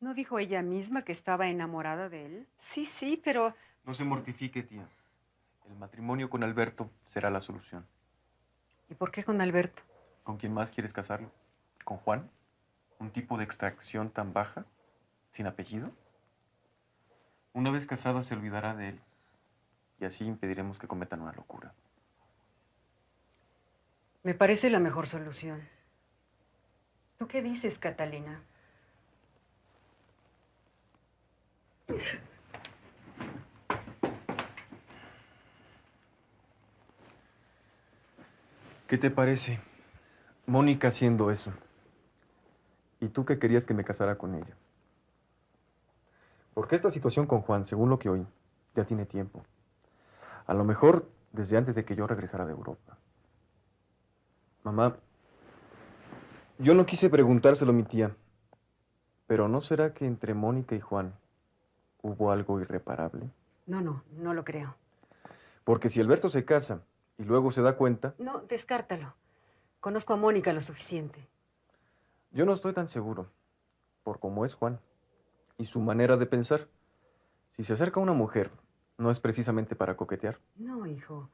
¿No dijo ella misma que estaba enamorada de él? Sí, sí, pero... No se mortifique, tía. El matrimonio con Alberto será la solución. ¿Y por qué con Alberto? ¿Con quién más quieres casarlo? ¿Con Juan? ¿Un tipo de extracción tan baja? ¿Sin apellido? Una vez casada se olvidará de él. Y así impediremos que cometan una locura. Me parece la mejor solución. ¿Tú qué dices, Catalina? ¿Qué te parece? Mónica haciendo eso. ¿Y tú qué querías que me casara con ella? Porque esta situación con Juan, según lo que oí, ya tiene tiempo. A lo mejor desde antes de que yo regresara de Europa. Mamá, yo no quise preguntárselo a mi tía, pero ¿no será que entre Mónica y Juan hubo algo irreparable? No lo creo. Porque si Alberto se casa y luego se da cuenta, No, descártalo. Conozco a Mónica lo suficiente. yo no estoy tan seguro, por cómo es Juan y su manera de pensar. Si se acerca a una mujer, no es precisamente para coquetear. No, hijo.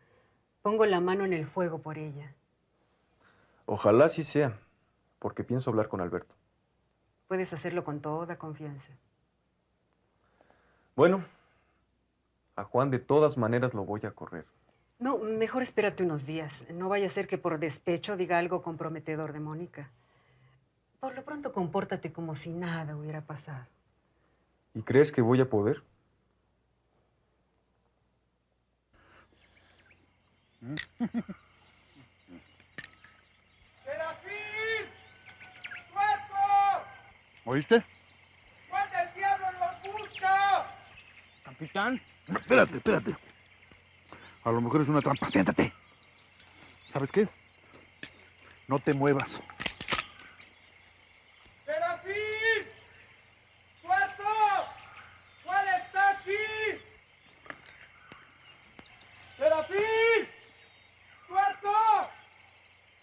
Pongo la mano en el fuego por ella. Ojalá sí sea, porque pienso hablar con Alberto. Puedes hacerlo con toda confianza. Bueno, a Juan de todas maneras lo voy a correr. No, mejor espérate unos días. No vaya a ser que por despecho diga algo comprometedor de Mónica. Por lo pronto, compórtate como si nada hubiera pasado. ¿Y crees que voy a poder? ¡Serafín! ¡Muerto! ¿Oíste? ¡Juan del Diablo los busca! Capitán. Espérate, espérate. A lo mejor es una trampa. Siéntate. ¿Sabes qué? No te muevas. ¡Serafín! ¡Muerto! ¡Juan está aquí! ¡Serafín! ¡Muerto!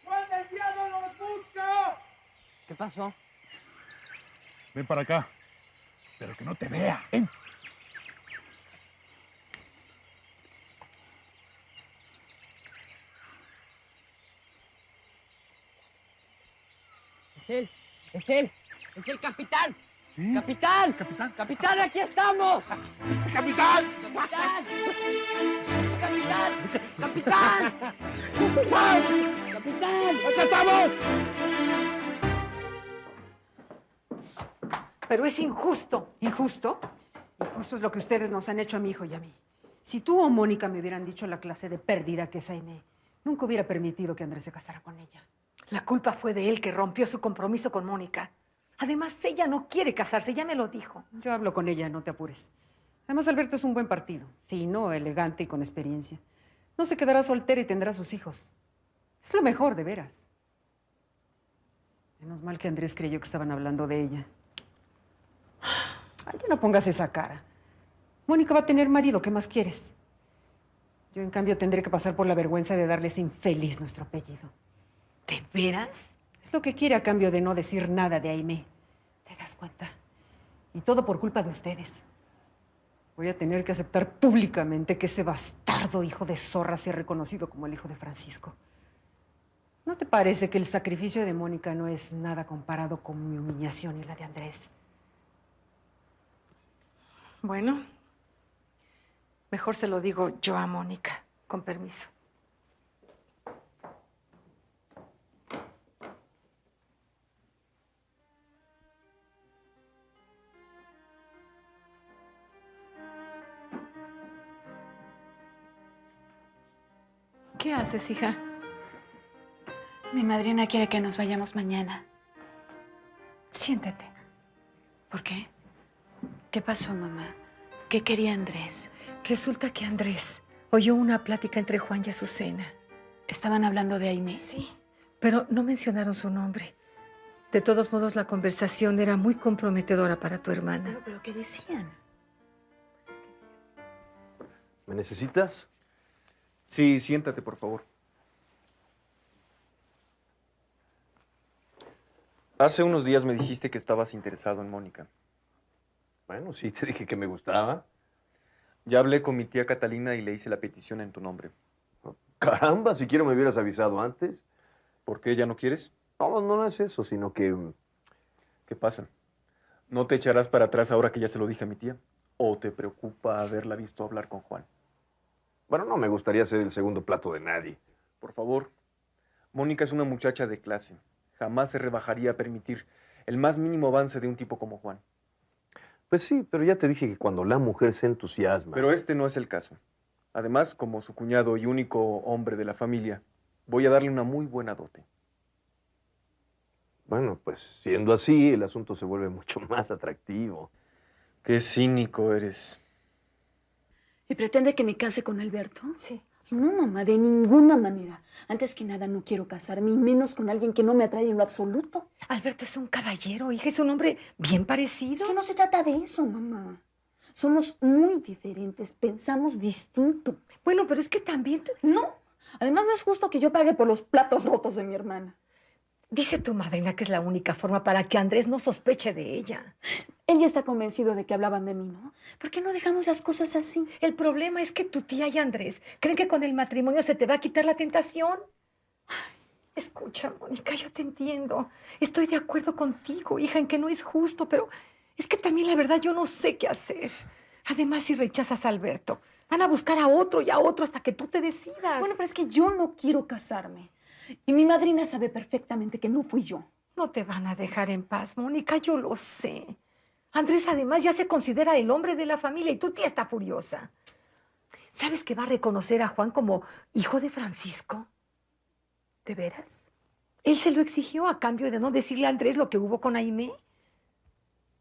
¡Juan del Diablo los busca! ¿Qué pasó? Ven para acá. Pero que no te vea. Ven. Es él, es él, es el capitán. ¿Sí? ¡Capitán! Capitán. ¡Capitán, aquí estamos! ¡Capitán! ¡Capitán! ¡Capitán! ¡Capitán! ¡Capitán! ¡Capitán! ¡Acá estamos! Pero es injusto. ¿Injusto? Injusto es lo que ustedes nos han hecho a mi hijo y a mí. Si tú o Mónica me hubieran dicho la clase de pérdida que es Aimee, nunca hubiera permitido que Andrés se casara con ella. La culpa fue de él que rompió su compromiso con Mónica. Además, ella no quiere casarse, ya me lo dijo. Yo hablo con ella, no te apures. Además, Alberto es un buen partido. Fino, elegante y con experiencia. No se quedará soltera y tendrá sus hijos. Es lo mejor, de veras. Menos mal que Andrés creyó que estaban hablando de ella. Ay, ya no pongas esa cara. Mónica va a tener marido, ¿qué más quieres? Yo, en cambio, tendré que pasar por la vergüenza de darles infeliz nuestro apellido. ¿De veras? Es lo que quiere a cambio de no decir nada de Aimee. ¿Te das cuenta? Y todo por culpa de ustedes. Voy a tener que aceptar públicamente que ese bastardo hijo de zorra sea reconocido como el hijo de Francisco. ¿No te parece que el sacrificio de Mónica no es nada comparado con mi humillación y la de Andrés? Bueno, mejor se lo digo yo a Mónica, con permiso. ¿Qué haces, hija? Mi madrina quiere que nos vayamos mañana. Siéntate. ¿Por qué? ¿Qué pasó, mamá? ¿Qué quería Andrés? Resulta que Andrés oyó una plática entre Juan y Azucena. ¿Estaban hablando de Aimee? Sí, pero no mencionaron su nombre. De todos modos, la conversación era muy comprometedora para tu hermana. ¿Pero qué decían? ¿Me necesitas? Sí, siéntate, por favor. Hace unos días me dijiste que estabas interesado en Mónica. Bueno, sí, te dije que me gustaba. Ya hablé con mi tía Catalina y le hice la petición en tu nombre. Caramba, siquiera me hubieras avisado antes. ¿Por qué ya no quieres? No, no es eso, sino que... ¿Qué pasa? ¿No te echarás para atrás ahora que ya se lo dije a mi tía? ¿O te preocupa haberla visto hablar con Juan? Bueno, no me gustaría ser el segundo plato de nadie. Por favor, Mónica es una muchacha de clase. Jamás se rebajaría a permitir el más mínimo avance de un tipo como Juan. Pues sí, pero ya te dije que cuando la mujer se entusiasma... Pero este no es el caso. Además, como su cuñado y único hombre de la familia, voy a darle una muy buena dote. Bueno, pues siendo así, el asunto se vuelve mucho más atractivo. Qué cínico eres. ¿Y pretende que me case con Alberto? Sí. No, mamá, de ninguna manera. Antes que nada, no quiero casarme, y menos con alguien que no me atrae en lo absoluto. Alberto es un caballero, hija, es un hombre bien parecido. Es que no se trata de eso, mamá. Somos muy diferentes, pensamos distinto. Bueno, pero es que también... No, además no es justo que yo pague por los platos rotos de mi hermana. Dice tu madrina que es la única forma para que Andrés no sospeche de ella. Él ya está convencido de que hablaban de mí, ¿no? ¿Por qué no dejamos las cosas así? El problema es que tu tía y Andrés creen que con el matrimonio se te va a quitar la tentación. Escucha, Mónica, yo te entiendo. Estoy de acuerdo contigo, hija, en que no es justo, pero es que también la verdad yo no sé qué hacer. Además, si rechazas a Alberto, van a buscar a otro y a otro hasta que tú te decidas. Bueno, pero es que yo no quiero casarme. Y mi madrina sabe perfectamente que no fui yo. No te van a dejar en paz, Mónica, yo lo sé. Andrés, además, ya se considera el hombre de la familia y tu tía está furiosa. ¿Sabes que va a reconocer a Juan como hijo de Francisco? ¿De veras? Él se lo exigió a cambio de no decirle a Andrés lo que hubo con Aimé.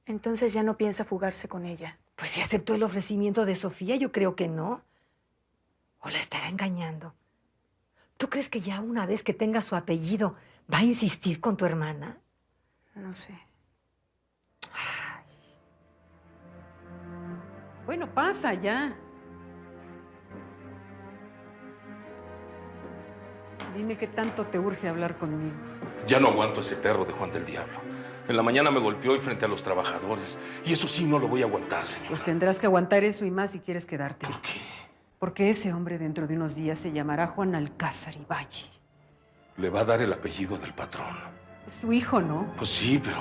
Entonces ya no piensa fugarse con ella. Pues si aceptó el ofrecimiento de Sofía, yo creo que no. ¿O la estará engañando? ¿Tú crees que ya una vez que tenga su apellido va a insistir con tu hermana? No sé. Bueno, pasa ya. Dime qué tanto te urge hablar conmigo. Ya no aguanto ese perro de Juan del Diablo. En la mañana me golpeó y frente a los trabajadores. Y eso sí no lo voy a aguantar, señora. Pues tendrás que aguantar eso y más si quieres quedarte. ¿Por qué? Porque ese hombre dentro de unos días se llamará Juan Alcázar Ivalle. Le va a dar el apellido del patrón. Es su hijo, ¿no? Pues sí, pero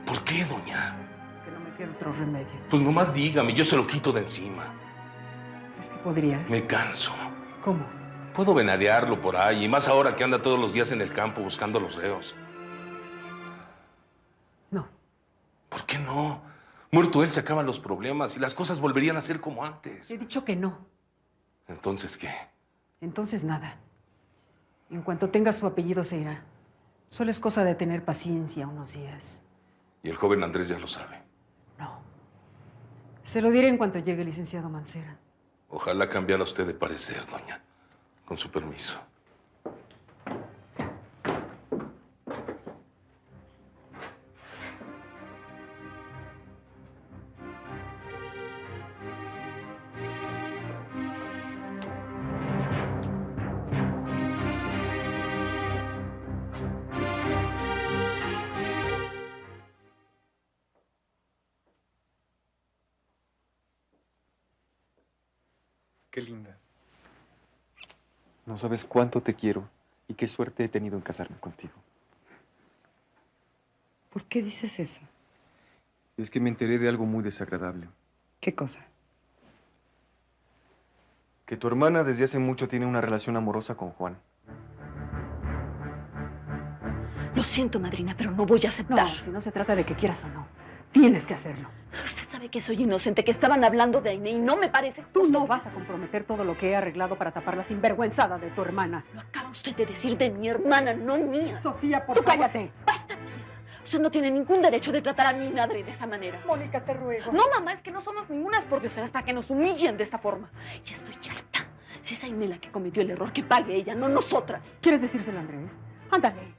¿por qué, doña? Que no me quede otro remedio. Pues nomás dígame, yo se lo quito de encima. ¿Crees que podrías? Me canso. ¿Cómo? Puedo venadearlo por ahí, y más ahora que anda todos los días en el campo buscando a los reos. No. ¿Por qué no? Muerto él se acaban los problemas y las cosas volverían a ser como antes. He dicho que no. ¿Entonces qué? Entonces nada. En cuanto tenga su apellido se irá. Solo es cosa de tener paciencia unos días. Y el joven Andrés ya lo sabe. No. Se lo diré en cuanto llegue el licenciado Mancera. Ojalá cambiara usted de parecer, doña. Con su permiso. Qué linda. No sabes cuánto te quiero y qué suerte he tenido en casarme contigo. ¿Por qué dices eso? Es que me enteré de algo muy desagradable. ¿Qué cosa? Que tu hermana desde hace mucho tiene una relación amorosa con Juan. Lo siento, madrina, pero no voy a aceptar. No, si no se trata de que quieras o no. Tienes que hacerlo. Usted sabe que soy inocente, que estaban hablando de Aimé y no me parece Tú justo. no vas a comprometer todo lo que he arreglado para tapar la sinvergüenzada de tu hermana. Lo acaba usted de decir de mi hermana, no mía. Sofía, por Tú favor. cállate. Basta, tía. Usted no tiene ningún derecho de tratar a mi madre de esa manera. Mónica, te ruego. No, mamá, es que no somos ningunas pordioseras para que nos humillen de esta forma. Ya estoy harta. Si es Aimé la que cometió el error, que pague ella, no nosotras. ¿Quieres decírselo a Andrés? Ándale.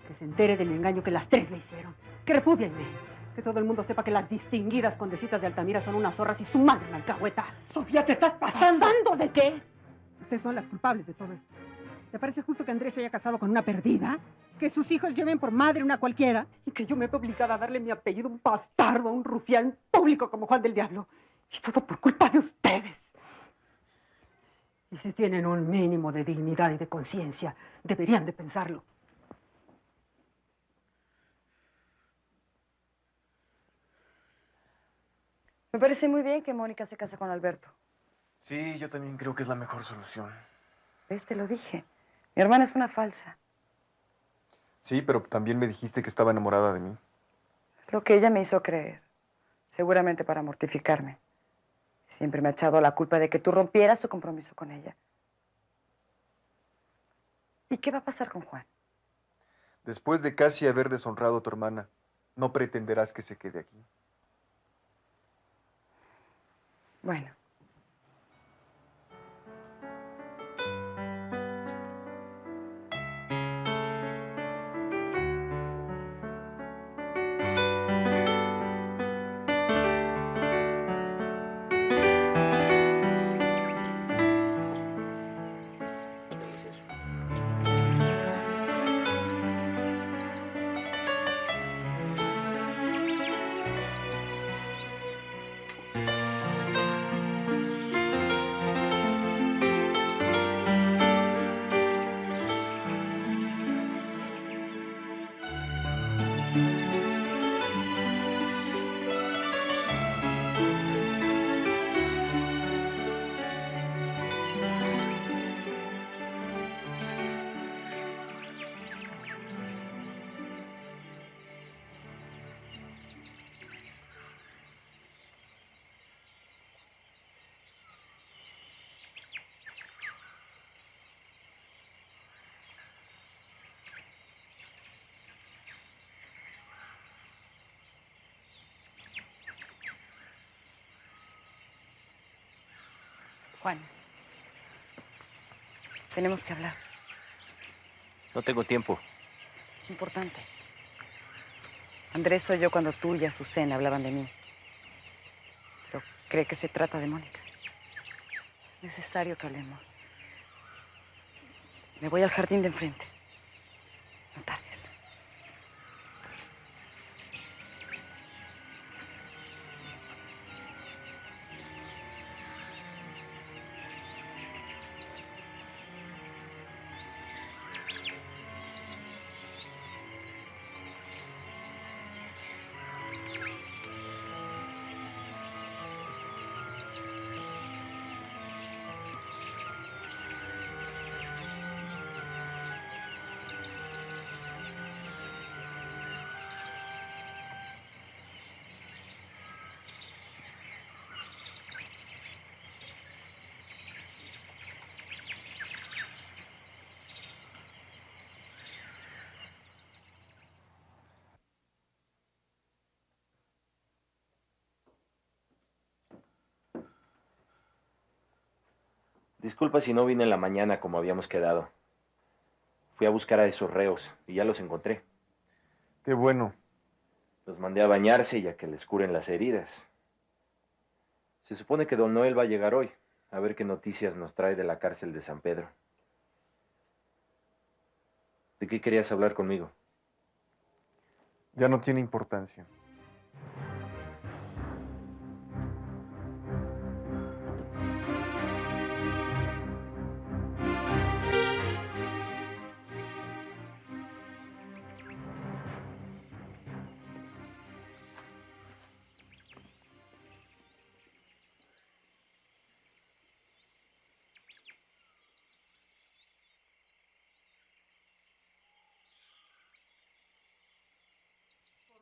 Que se entere del engaño que las tres le hicieron. Que repudie a Aimé. Que todo el mundo sepa que las distinguidas condesitas de Altamira son unas zorras y su madre una alcahueta. Sofía, te estás pasando. ¿Pasando de qué? Ustedes son las culpables de todo esto. ¿Te parece justo que Andrés se haya casado con una perdida? que sus hijos lleven por madre una cualquiera y que yo me veo obligada a darle mi apellido a un bastardo, a un rufián público como Juan del Diablo. Y todo por culpa de ustedes. Y si tienen un mínimo de dignidad y de conciencia, deberían de pensarlo. Me parece muy bien que Mónica se case con Alberto. Sí, yo también creo que es la mejor solución. ¿Ves? Te lo dije. Mi hermana es una falsa. Sí, pero también me dijiste que estaba enamorada de mí. Es lo que ella me hizo creer. Seguramente para mortificarme. Siempre me ha echado la culpa de que tú rompieras tu compromiso con ella. ¿Y qué va a pasar con Juan? Después de casi haber deshonrado a tu hermana, no pretenderás que se quede aquí. Bueno. Juan, tenemos que hablar. No tengo tiempo. Es importante. Andrés oyó cuando tú y Azucena hablaban de mí. Pero cree que se trata de Mónica. Es necesario que hablemos. Me voy al jardín de enfrente. No tardes. Disculpa si no vine en la mañana como habíamos quedado. Fui a buscar a esos reos y ya los encontré. Qué bueno. Los mandé a bañarse y a que les curen las heridas. Se supone que don Noel va a llegar hoy, a ver qué noticias nos trae de la cárcel de San Pedro. ¿De qué querías hablar conmigo? Ya no tiene importancia.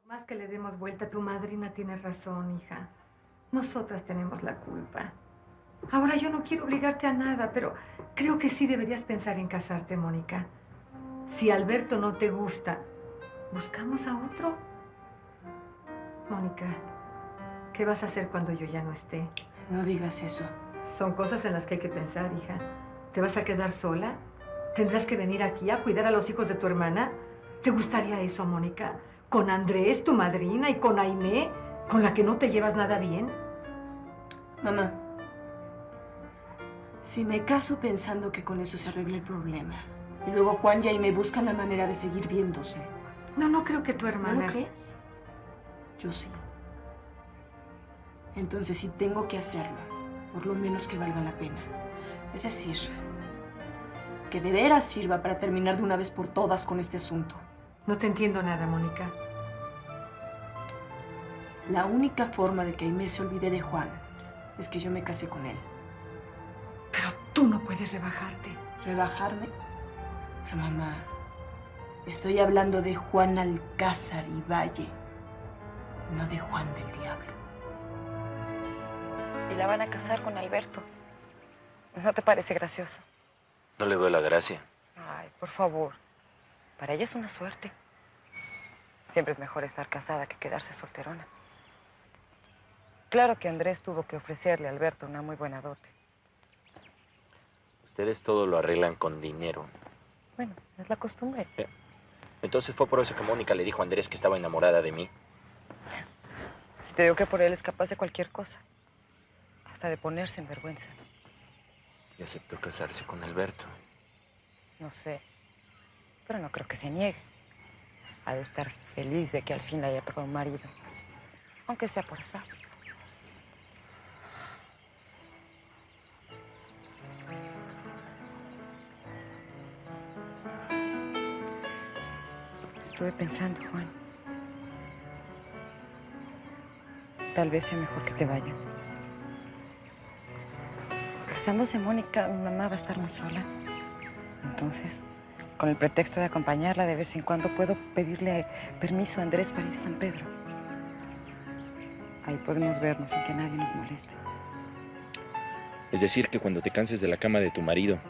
Más que le demos vuelta, tu madrina tiene razón, hija. Nosotras tenemos la culpa. Ahora yo no quiero obligarte a nada, pero creo que sí deberías pensar en casarte, Mónica. Si Alberto no te gusta, ¿buscamos a otro? Mónica, ¿qué vas a hacer cuando yo ya no esté? No digas eso. Son cosas en las que hay que pensar, hija. ¿Te vas a quedar sola? ¿Tendrás que venir aquí a cuidar a los hijos de tu hermana? ¿Te gustaría eso, Mónica? ¿Con Andrés, tu madrina, y con Aimé, con la que no te llevas nada bien? Mamá, si me caso pensando que con eso se arregla el problema Y luego Juan y Aimé buscan la manera de seguir viéndose. No creo que tu ¿No hermana... lo crees? Yo sí. Entonces, si tengo que hacerlo, por lo menos que valga la pena. Es decir, que de veras sirva para terminar de una vez por todas con este asunto. No te entiendo nada, Mónica. La única forma de que Aimé se olvide de Juan es que yo me case con él. Pero tú no puedes rebajarte. ¿Rebajarme? Pero mamá, estoy hablando de Juan Alcázar y Valle, no de Juan del Diablo. Y la van a casar con Alberto. ¿No te parece gracioso? No le veo la gracia. Ay, por favor. Para ella es una suerte. Siempre es mejor estar casada que quedarse solterona. Claro que Andrés tuvo que ofrecerle a Alberto una muy buena dote. Ustedes todo lo arreglan con dinero. Bueno, es la costumbre. Entonces fue por eso que Mónica le dijo a Andrés que estaba enamorada de mí. Si te digo que por él es capaz de cualquier cosa. Hasta de ponerse en vergüenza. Y aceptó casarse con Alberto. No sé. Pero no creo que se niegue. Ha de estar feliz de que al fin le haya tocado un marido. Aunque sea por azar. Estuve pensando, Juan. Tal vez sea mejor que te vayas. Casándose Mónica, mi mamá va a estar muy sola. Entonces, con el pretexto de acompañarla de vez en cuando, puedo pedirle permiso a Andrés para ir a San Pedro. Ahí podemos vernos sin que nadie nos moleste. Es decir, que cuando te canses de la cama de tu marido,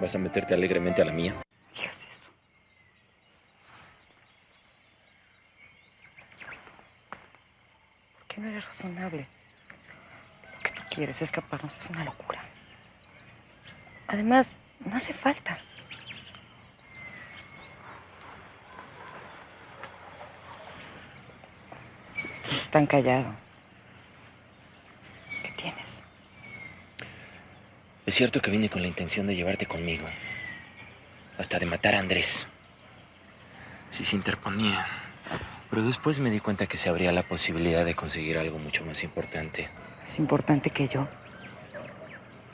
vas a meterte alegremente a la mía. Digas eso. ¿Por qué no eres razonable? Lo que tú quieres, escaparnos, es una locura. Además, no hace falta. Estás tan callado. ¿Qué tienes? Es cierto que vine con la intención de llevarte conmigo. Hasta de matar a Andrés. Si se interponía. Pero después me di cuenta que se abría la posibilidad de conseguir algo mucho más importante. ¿Es importante que yo?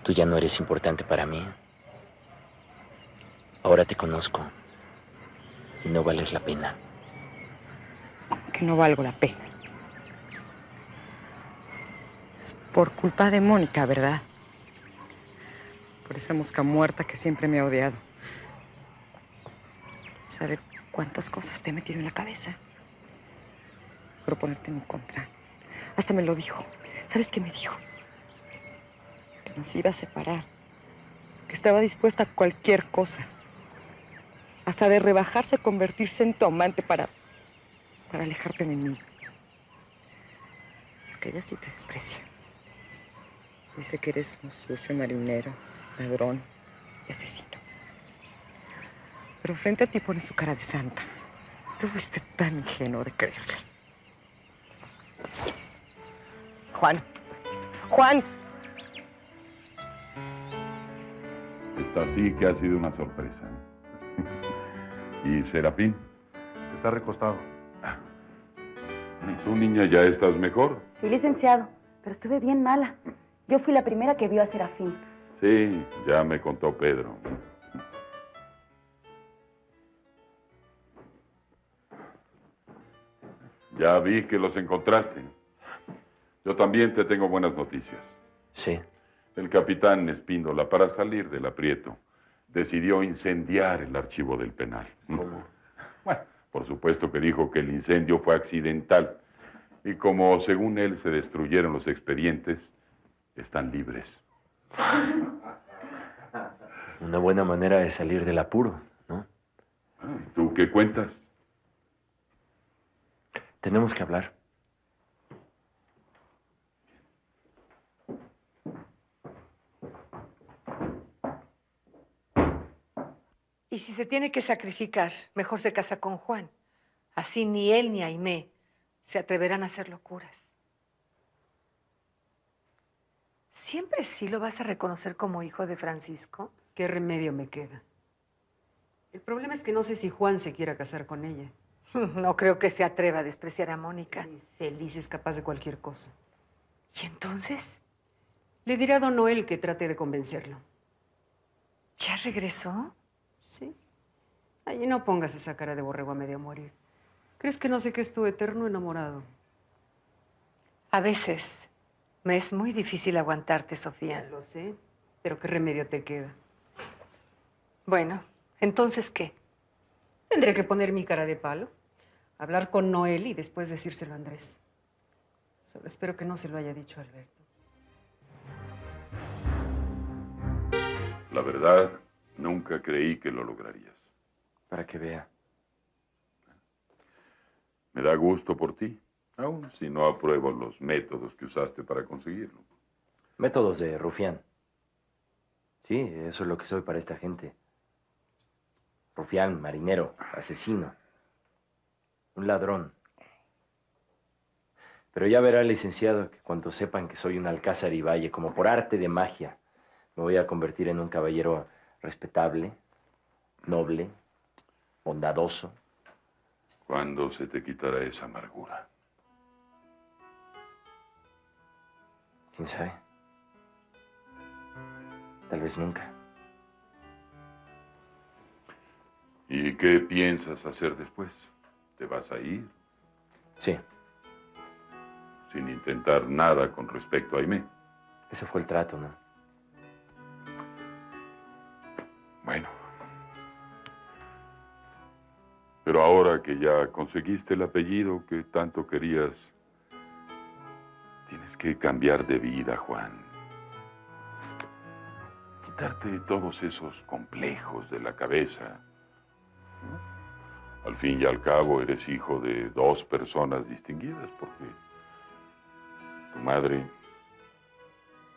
Tú ya no eres importante para mí. Ahora te conozco. Y no vales la pena. Que no valgo la pena. Es por culpa de Mónica, ¿verdad? Por esa mosca muerta que siempre me ha odiado. ¿Sabe cuántas cosas te he metido en la cabeza? Por ponerte en mi contra. Hasta me lo dijo. ¿Sabes qué me dijo? Que nos iba a separar. Que estaba dispuesta a cualquier cosa. Hasta de rebajarse, convertirse en tu amante para alejarte de mí. Porque ella sí te desprecia. Dice que eres un sucio marinero, ladrón y asesino. Pero frente a ti pone su cara de santa. Tú fuiste tan ingenuo de creerle. Juan. ¡Juan! Esta sí que ha sido una sorpresa. ¿Y Serafín? Está recostado. ¿Y tú, niña, ya estás mejor? Sí, licenciado, pero estuve bien mala. Yo fui la primera que vio a Serafín. Sí, ya me contó Pedro. Ya vi que los encontraste. Yo también te tengo buenas noticias. Sí. El capitán Espíndola, para salir del aprieto, decidió incendiar el archivo del penal. ¿Cómo? Bueno, por supuesto que dijo que el incendio fue accidental. Y como según él se destruyeron los expedientes, están libres. Una buena manera de salir del apuro, ¿no? ¿Y tú qué cuentas? Tenemos que hablar. Y si se tiene que sacrificar, mejor se casa con Juan. Así ni él ni Aimé se atreverán a hacer locuras. ¿Siempre sí lo vas a reconocer como hijo de Francisco? ¿Qué remedio me queda? El problema es que no sé si Juan se quiera casar con ella. No creo que se atreva a despreciar a Mónica. Sí, feliz es capaz de cualquier cosa. ¿Y entonces? Le dirá a don Noel que trate de convencerlo. ¿Ya regresó? Sí. Ay, no pongas esa cara de borrego a medio morir. ¿Crees que no sé qué es tu eterno enamorado? A veces me es muy difícil aguantarte, Sofía. Lo sé, pero ¿qué remedio te queda? Bueno, ¿entonces qué? Tendré que poner mi cara de palo, hablar con Noel y después decírselo a Andrés. Solo espero que no se lo haya dicho a Alberto. La verdad, nunca creí que lo lograrías. Para que vea. Me da gusto por ti, aun si no apruebo los métodos que usaste para conseguirlo. Métodos de rufián. Sí, eso es lo que soy para esta gente. Rufián, marinero, asesino. Un ladrón. Pero ya verá, licenciado, que cuando sepan que soy un alcázar y valle, como por arte de magia, me voy a convertir en un caballero respetable, noble, bondadoso. ¿Cuándo se te quitará esa amargura? ¿Quién sabe? Tal vez nunca. ¿Y qué piensas hacer después? ¿Te vas a ir? Sí. Sin intentar nada con respecto a Aimé. Ese fue el trato, ¿no? Bueno. Pero ahora que ya conseguiste el apellido que tanto querías, tienes que cambiar de vida, Juan. Quitarte todos esos complejos de la cabeza. Al fin y al cabo eres hijo de dos personas distinguidas, porque tu madre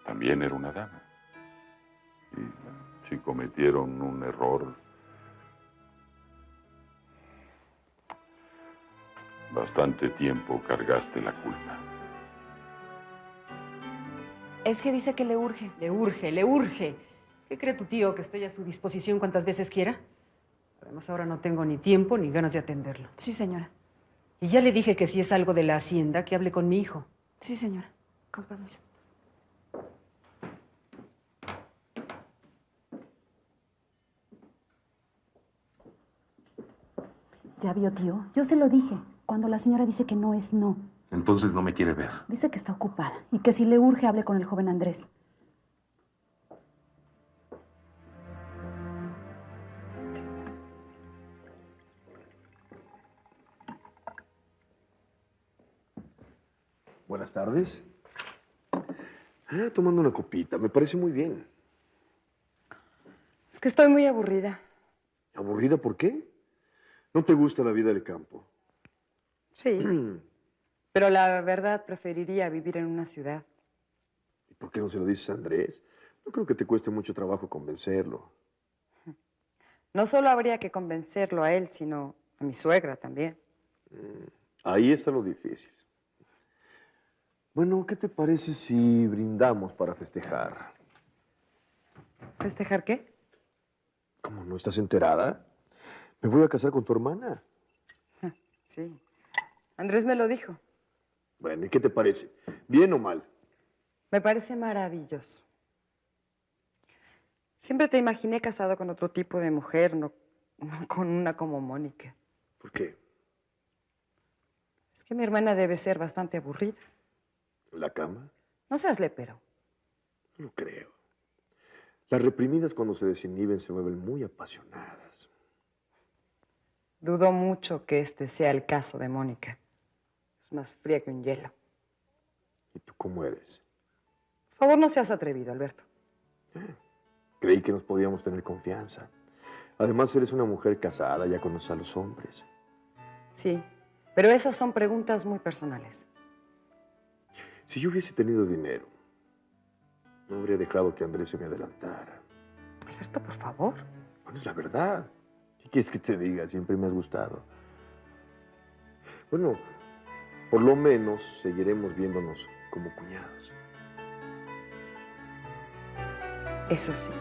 también era una dama. Y si cometieron un error, bastante tiempo cargaste la culpa. Es que dice que le urge. Le urge, le urge. ¿Qué cree tu tío? ¿Que estoy a su disposición cuantas veces quiera? Además, ahora no tengo ni tiempo ni ganas de atenderlo. Sí, señora. Y ya le dije que si es algo de la hacienda, que hable con mi hijo. Sí, señora. Con permiso. Ya vio, tío. Yo se lo dije. Cuando la señora dice que no es no. Entonces no me quiere ver. Dice que está ocupada y que si le urge hable con el joven Andrés. Buenas tardes. Tomando una copita, me parece muy bien. Es que estoy muy aburrida. ¿Aburrida por qué? ¿No te gusta la vida del campo? Sí. Pero la verdad preferiría vivir en una ciudad. ¿Y por qué no se lo dices a Andrés? No creo que te cueste mucho trabajo convencerlo. No solo habría que convencerlo a él, sino a mi suegra también. Ahí está lo difícil. Bueno, ¿qué te parece si brindamos para festejar? ¿Festejar qué? ¿Cómo no estás enterada? Me voy a casar con tu hermana. Sí. Andrés me lo dijo. Bueno, ¿y qué te parece? ¿Bien o mal? Me parece maravilloso. Siempre te imaginé casado con otro tipo de mujer, no con una como Mónica. ¿Por qué? Es que mi hermana debe ser bastante aburrida. ¿En la cama? No seas lépero. No creo. Las reprimidas cuando se desinhiben se vuelven muy apasionadas. Dudo mucho que este sea el caso de Mónica. Es más fría que un hielo. ¿Y tú cómo eres? Por favor, no seas atrevido, Alberto. Creí que nos podíamos tener confianza. Además, eres una mujer casada, ya conoces a los hombres. Sí, pero esas son preguntas muy personales. Si yo hubiese tenido dinero, no habría dejado que Andrés se me adelantara. Alberto, por favor. Bueno, es la verdad. ¿Qué quieres que te diga? Siempre me has gustado. Bueno, por lo menos seguiremos viéndonos como cuñados. Eso sí.